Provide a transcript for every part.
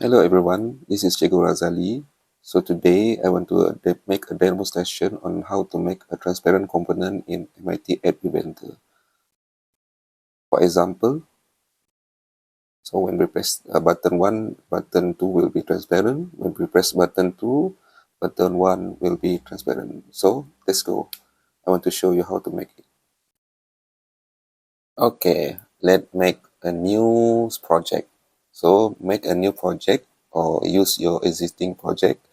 Hello everyone, this is Cikgu Razali. So today I want to make a demonstration on how to make a transparent component in MIT App Inventor. For example, so when we press button 1, button 2 will be transparent. When we press button 2, button 1 will be transparent. So let's go. I want to show you how to make it. Okay, let's make a new project. So make a new project or use your existing project.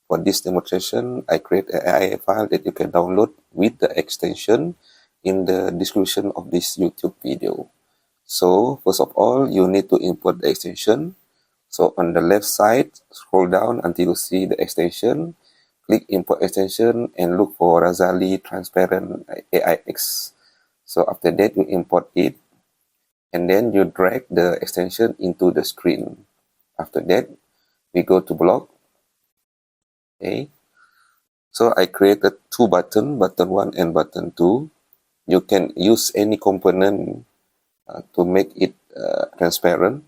For this demonstration, I create an AI file that you can download with the extension in the description of this YouTube video. So first of all, you need to import the extension. So on the left side, scroll down until you see the extension. Click import extension and look for Razali Transparent AIX. So after that, you import it and then you drag the extension into the screen. After that, we go to block. Okay. So I created two buttons, button 1 and button 2. You can use any component to make it transparent.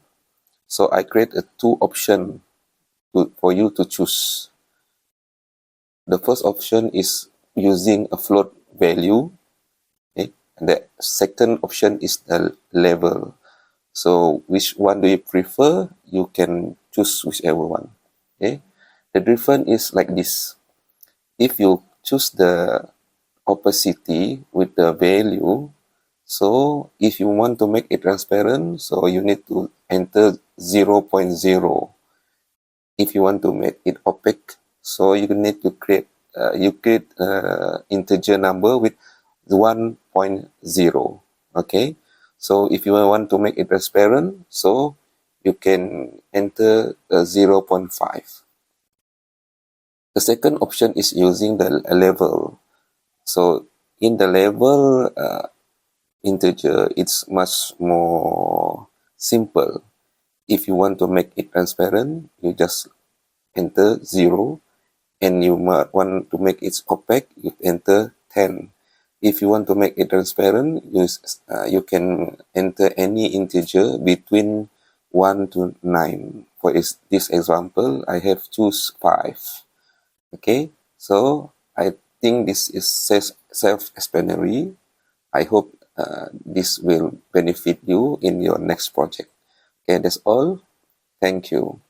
So I created two options for you to choose. The first option is using a float value. Okay? And the second option is the level. So which one do you prefer? You can choose whichever one. Okay? The difference is like this. If you choose the opacity with the value, so if you want to make it transparent, so you need to enter 0.0. If you want to make it opaque, so you need to create integer number with 1.0. Okay, so if you want to make it transparent, so you can enter 0.5. The second option is using the level. So in the level integer, it's much more simple. If you want to make it transparent, you just enter 0, and you want to make it opaque, you enter 10. If you want to make it transparent, you can enter any integer between 1 to 9. For this example, I have choose 5. Okay, so I think this is self-explanatory. I hope this will benefit you in your next project. Okay, that's all. Thank you.